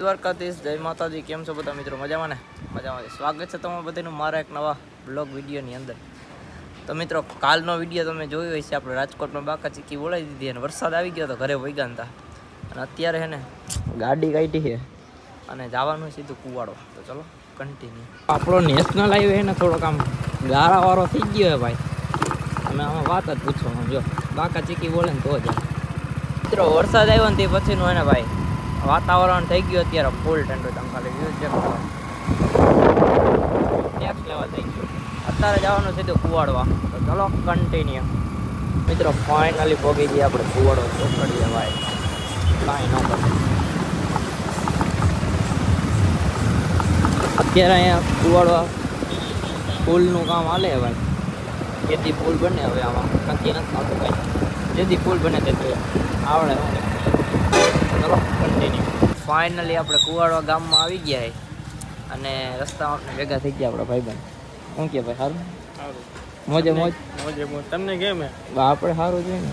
દ્વારકાધીશ, જય માતાજી. કેમ છો બધા મિત્રો? મજામાં ને? મજામાં. સ્વાગત છે તમારા બધાનું મારા એક નવા બ્લોગ વિડીયોની અંદર. તો મિત્રો, કાલનો વિડીયો તમે જોયો હશે. આપણે રાજકોટમાં બાકા ચીકી બોલાવી દીધી અને વરસાદ આવી ગયો તો ઘરે વૈગાન હતા. અને અત્યારે છે ને ગાડી કાઢી છે અને જવાનું સીધું કુવાડો. તો ચલો કન્ટિન્યુ. આપણો નેશનલ હાઈવે છે ને થોડોક આમ ગારાવાળો થઈ ગયો છે ભાઈ. તમે આમાં વાત જ પૂછો. જો બાકા ચીકી બોલે ને તો જ મિત્રો વરસાદ આવ્યો ને તે પછીનું હોય ને ભાઈ વાતાવરણ થઈ ગયું અત્યારે ફૂલ ઠંડુ. તમે ખાલી વ્યૂ ચેક કરો, નેક્સ્ટ લેવલ થઈ ગયું. અત્યારે જવાનું સીધું કુવાડવા. તો ચલો કન્ટિન્યુ. મિત્રો ફાઇનલી પહોંચી ગયા આપણે કુવાડો ચોકડીએ ભાઈ. કાંઈ ન કરે અત્યારે અહીંયા કુવાડવા પુલનું કામ હાલે ભાઈ. જેથી પુલ બને હવે આમાં નક્કી નથી આવતું ભાઈ. જેથી પુલ બને તેથી આવડે. ચલો કન્ટિન્યુ. ફાઇનલી આપણે કુવાડવા ગામમાં આવી ગયા છે અને રસ્તામાં ભેગા થઈ ગયા આપણા ભાઈબંધ. શું કે ભાઈ? સારું મોજે મોજ મોજે મોજ. તમને કેમ? આપણે સારું જોઈએ ને.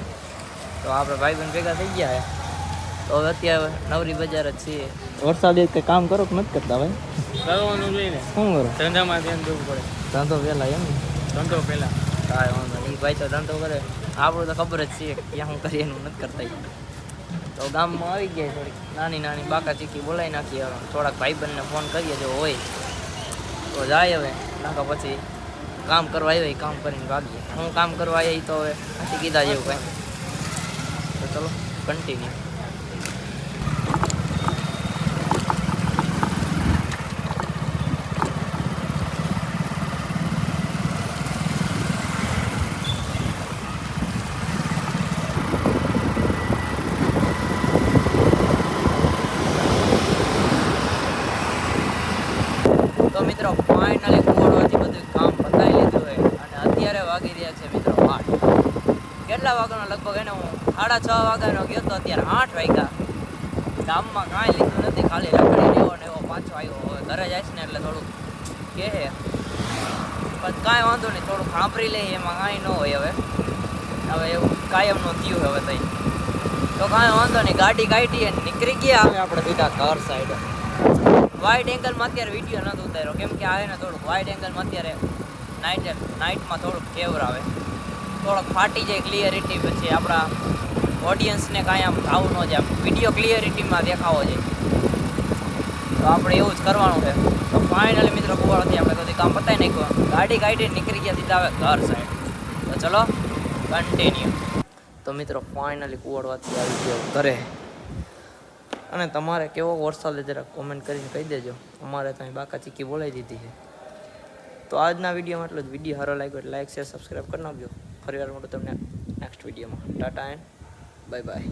તો આપણે ભાઈબંધ ભેગા થઈ ગયા છે. તો હવે અત્યારે નવરી બજાર જ છીએ. વરસાદ કંઈ કામ કરો કે નથી કરતા ભાઈ? કરવાનું જોઈએ ને. શું કરો? ધંધામાં ધ્યાન દેવું પડે. ધંધો પહેલાં એમ ને? ધંધો પહેલાં કાંઈ વાંધો નહીં. ભાઈ તો ધંધો કરે, આપણું તો ખબર જ છે ક્યાં શું કરીએ એનું નથી કરતા. તો ગામમાં આવી ગયા થોડીક નાની નાની બાકા ચીકી બોલાવી નાખીએ. થોડાક ભાઈબંધને ફોન કરીએ જો હોય તો જાય. હવે નાખા પછી કામ કરવા આવ્યા કામ કરીને ભાગીએ. હું કામ કરવા આવી તો હવે નથી કીધા જેવું કાંઈ. તો ચલો કન્ટિન્યુ. તો મિત્રો ફાઇનલી કુવાડવાથી બધું કામ પતાવી લીધું હોય અને અત્યારે વાગી રહ્યા છે મિત્રો 8. કેટલા વાગ્યાનો? લગભગ એને હું 6:30 વાગ્યાનો ગયો તો અત્યારે 8 વાગ્યા. ગામમાં કાંઈ લીધું નથી, ખાલી રખડી રહ્યો ને એવો પાછો આવ્યો. હવે ઘરે જઈશ ને એટલે થોડુંક કહે પણ કાંઈ વાંધો નહીં, થોડુંક સાંભળી લઈએ એમાં કાંઈ ન હોય. હવે એવું કાયમનું થયું હવે તઈ તો કાંઈ વાંધો નહીં. ગાડી કાઢી અને નીકળી ગયા હવે આપણે સીધા ઘર સાઈડ. વાઇડ એંગલમાં અત્યારે વિડીયો નથી ઉતાર્યો કેમ કે આવે ને થોડુંક વાઇડ એંગલમાં અત્યારે નાઇટમાં થોડુંક ફેવર આવે, થોડોક ફાટી જાય ક્લિયરિટી. પછી આપણા ઓડિયન્સને કાંઈ આમ આવું ન જાય, વિડીયો ક્લિયરિટીમાં દેખાવો જાય. તો આપણે એવું જ કરવાનું છે. તો ફાઇનલી મિત્રો કુવાડોથી આપણે કદી કામ પતાવી નાખ્યું. ગાડી કાઢી નીકળી ગયા સીધા હવે ઘર સાઈડ. તો ચલો કન્ટિન્યુ. તો મિત્રો ફાઇનલી કુવાડવાથી આવી ગયો ઘરે. અને તમારે કેવો વરસાદ જરા કોમેન્ટ કરીને કહી દેજો. અમારે ત્યાં બાકા ચીકી બોલાવી દીધી છે. તો આજના વિડીયોમાં એટલું જ. વિડીયો સારો લાગ્યો એટલે લાઈક શેર સબસ્ક્રાઈબ કરી નાખજો. ફરી વાર મળું તમને નેક્સ્ટ વિડીયોમાં. Tata and bye bye.